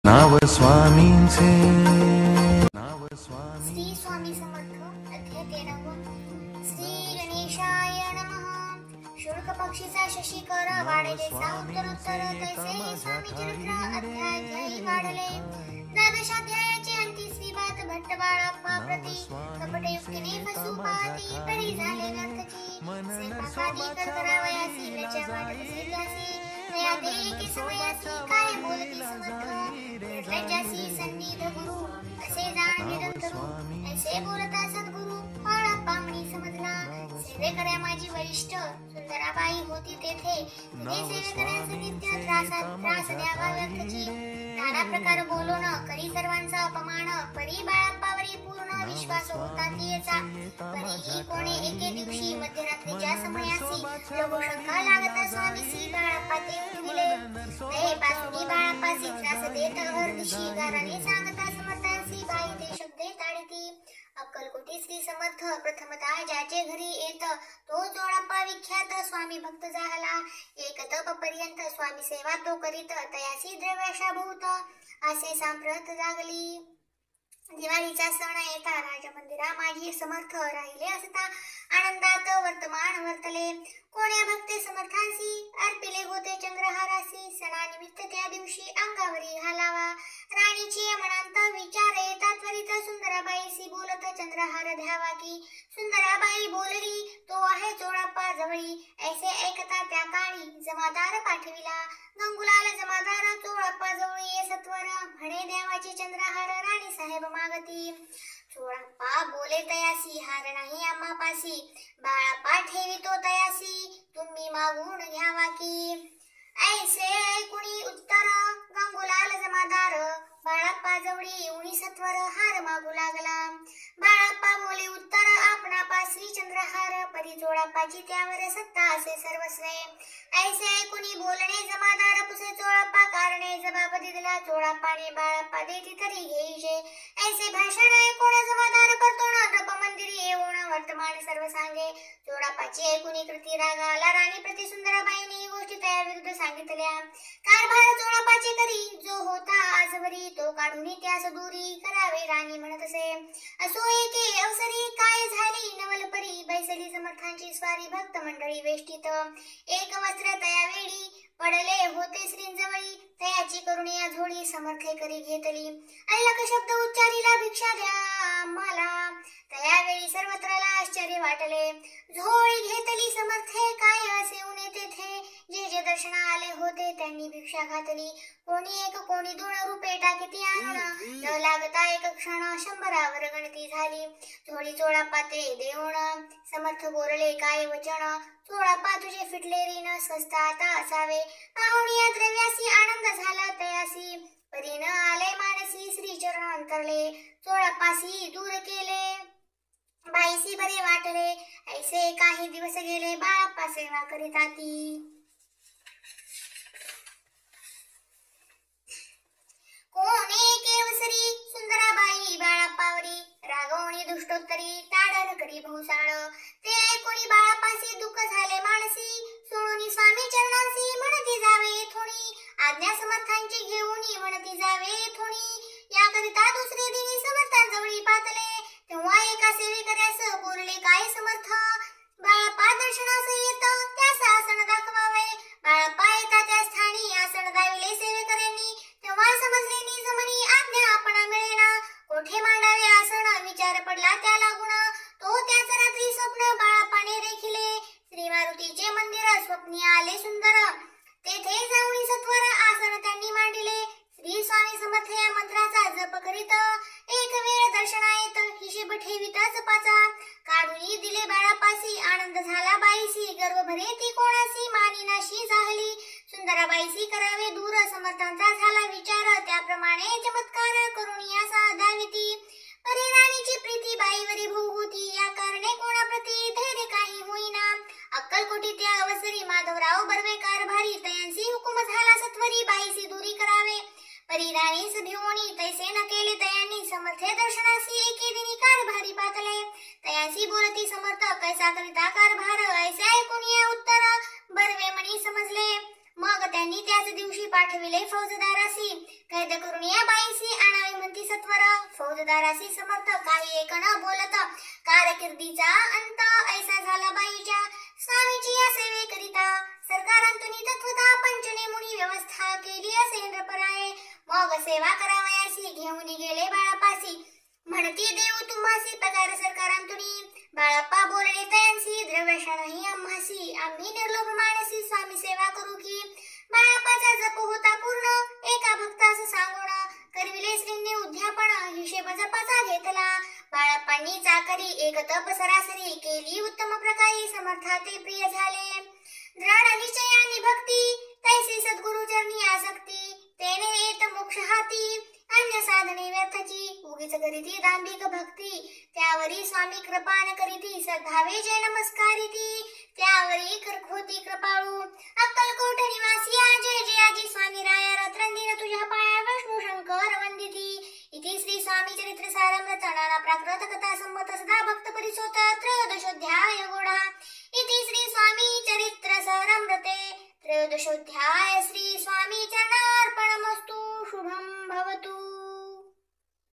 नाव स्वामींचे श्री स्वामी समर्थ अध्याय 13 श्री गणेशाय नमः। शुक्ल पक्षीचा शशिकर वाढले उत्तरोत्तर तैसे स्वामी चरित्र अध्याय वाढले। द्वादशाध्यायाचे अंती श्री बात भट्ट बाळाप्पा प्रती कपटयुक्तीने फसुपाती परी झाले व्यर्थची स्वयंपाकादी करावयासी लज्जा वाटत सिद्धासी दया देई की समयासी काय बोलती समर्थ निर्लज्जासी सन्निध गुरु असे जाण निरंतरू ऐसे बोलता सद्गुरु बाळाप्पा म्हणी समजला। सेवेकऱ्या माझी वरिष्ठ सुंदराबाई होती तेथे तिने सेवेकऱ्यास नित्य त्रास द्यावा व्यर्थची नाना प्रकार बोलून करी सर्वांचा अपमान परी बाळाप्पावरी पूर्ण विश्वास होता तिचा परीही कोणे एके दिवशी मध्यरात्रीच्या समयासी लघु शंका लागता स्वामीसी बाळाप्पा ते उठविले ते पासून बाळाप्पासी त्रास देत हरदिशी गाराने सांगता समर्थांसी बाई ते शब्दे ताडिती अक्कलकोटी श्री समर्थ प्रथमतः ज्याचे घरी येत तो जोडाप्पा विख्यात स्वामी भक्त झाला। एक तप पर्यंत स्वामी सेवा तो करीत तयासी द्रव्याशा भूत असे सांप्रत जागली। दिवाळीचा सण येता राजमंदिरा माझी समर्थ राहिले असता आनंदात वर्तमान वर्तले कोण्या भक्ते समर्थांसी अर्पिले होते चंद्रहारासी सणानिमित्त त्या दिवशी अंगावरी घालावा राणीची मनांत विचार येता त्वरित सुंदराबाईसी बोलत चंद्रहार द्यावा की सुंदराबाई बोलली तो आहे जोडाप्पा जवळी ऐसे ऐकता त्या काळी जमादार पाठविला गंगुलाल जमादार जोडाप्पा जवळी ये सत्वर म्हणे द्यावाची चंद्रहार राणी साहेब मागती जोडाप्पा बोले तयासी हार नाही आम्हा पासी बाळाप्पा ठेवितो तयासी तुम्ही मागून घ्यावा की ऐसे ऐकुणी उत्तर गंगुलाल जमादार बाळाप्पा जवळी येऊनी सत्वर हार मागू लागला। बाळाप्पा बोले उत्तर आपणापासी चंद्रहार परी जोडाप्पाची त्यावर सत्ता असे सर्वस्वे ऐसे ऐकुणी बोलणे जमादार पुसे जोडाप्पा कारणे जबाब दिला जोडाप्पाने बाळाप्पा देती तरी घेईजे ऐसे भाषण ऐकून जमादार परतोण नृप मंदिरी येऊन वर्तमान सर्व सांगे जोडाप्पाची ऐकुणी कृती राग आला राणी प्रति सुंदराबाईने ही गोष्टी तया विरुद्ध सांगितल्या कारभार जोडाप्पाचे करी जो होता आजवरी तो काढून त्यास दूरी करावे राणी म्हणत असे असो एके अवसरी काय झाली नवलपरी बैसली समर्थांची स्वारी भक्त मंडळी वेष्टीत एक वस्त्र तया वेळी पडले होते श्रींजवळी तयाची करुणिया झोळी समर्थे करी घेतली अल्लक शब्द उच्चारीला भिक्षा द्या आम्हाला तयावेळी सर्वत्राला आश्चर्य वाटले झोळी घेतली समर्थे काय असे उणे तेथे जे जे दर्शन आले होते त्यांनी भिक्षा घातली कोणी एक कोणी 2 रुपये टाकीती आणून न लागता एक क्षण 100वर गणती झाली झोळी जोडाप्पा ते देऊन समर्थ बोलले काय वचन जोडाप्पा तुझे फिटले ऋण स्वस्त आता असावे पाहुणिया द्रव्यासी आनंद झाला तयासी परी न आले मानसी श्रीचरण अंतरले जोडाप्पासी दूर केले बाईसी बरे वाटले ऐसे काही दिवस गेले बाळाप्पा सेवा करीत आती। कोणे केवसरी सुंदराबाई बाळाप्पावरी रागवणी दुष्टोत्तरी ताडण करी भोसाळ ते ऐकुणी बाळाप्पासी दुःख झाले मानसी सोडून स्वामी चरणांसी म्हणती जावे थोडी आज्ञा समर्थांची घेऊन म्हणती जावे थोडी याकरिता दुसरे दिनी समर्थांजवळी पातले तेव्हा एका सेवेकऱ्यास बोलले काय समर्थ बाळाप्पा दर्शनास येत त्यास आसन दाखवावे बाळाप्पा येता त्या स्थानी आसन दाविले सेवेकऱ्यांनी तेव्हा समजले निज मनी आज्ञा आपणा मिळेना कोठे मांडावे आसन विचार पडला त्या लागून तो त्याच रात्री स्वप्न बाळाप्पाने देखिले श्री मारुतीचे मंदिर स्वप्नी आले सुंदर तेथे जाऊन सत्वर आसन त्यांनी मांडिले श्री स्वामी समर्थ या मंत्राचा जप करीत एक वेळ दर्शना येत हिशेब ठेविता जपाचा काढून दिले बाळाप्पासी आनंद झाला बाईसी गर्व भरे ती कोणासी मानिनाशी झाली सुंदराबाईसी करावे दूर समर्थांचा झाला विचार त्याप्रमाणे चमत्कार करून या साधाविती परी राणीची प्रीती बाईवरी भोग होती या कारणे कोणाप्रती धैर्य काही होईना अक्कलकोटी त्या अवसरी माधवराव बर्वे कारभारी तयांसी हुकुम झाला सत्वरी बाईसी दूरी करावे परी राणीस भिवणी तैसे न केले तयांनी समर्थे दर्शनासी एके दिनी कारभारी पातले तयांसी बोलती समर्थ कैसा करिता कारभार ऐसे ऐकून या उत्तर बर्वे म्हणी समजले मग त्यांनी त्याच दिवशी पाठविले फौजदारासी कैद करून या फौजदारासी समर्थ काही एक न बोलत कारकिर्दीचा अंत ऐसा झाला बाईच्या स्वामीची या सेवेकरिता सरकारांतुनी तत्वता पंचने मुनी व्यवस्था केली असेंद्र पराये मग सेवा करावयासी घेऊन गेले बाळापासी म्हणती देऊ तुम्हासी पगार सरकारांतुनी बाळप्पा बोलले तयांसी द्रव्यशाही आम्हासी आम्ही निर्लोभ मानसी स्वामी सेवा करू की बाळप्पाचा जप होता पूर्ण एका भक्तास सांगून करविले श्रींनी उद्यापन हिशेब जपाचा घेतला बाळप्पांनी चाकरी एक तप सरासरी केली उत्तम प्रकारे समर्थाते प्रिय झाले दृढ निश्चयानी भक्ती तैसी सद्गुरु चरणी आसक्ती तेने येत मोक्ष हाती अन्य साधने व्यर्थची उगीच करीती दांभिक भक्ती त्यावरी स्वामी कृपान करीती श्रद्धावे जय नमस्कारिती त्यावरी होती कृपाळू अक्कलकोट निवासी जय जयाजी स्वामी राया रत्रंदिन तुझ्या पाया विष्णू शंकर वंदिती इति श्री स्वामी चरित्र सारम रचना प्राकृत कथा संमत सदा भक्त परिसोत त्रयोदशोध्याय गोडा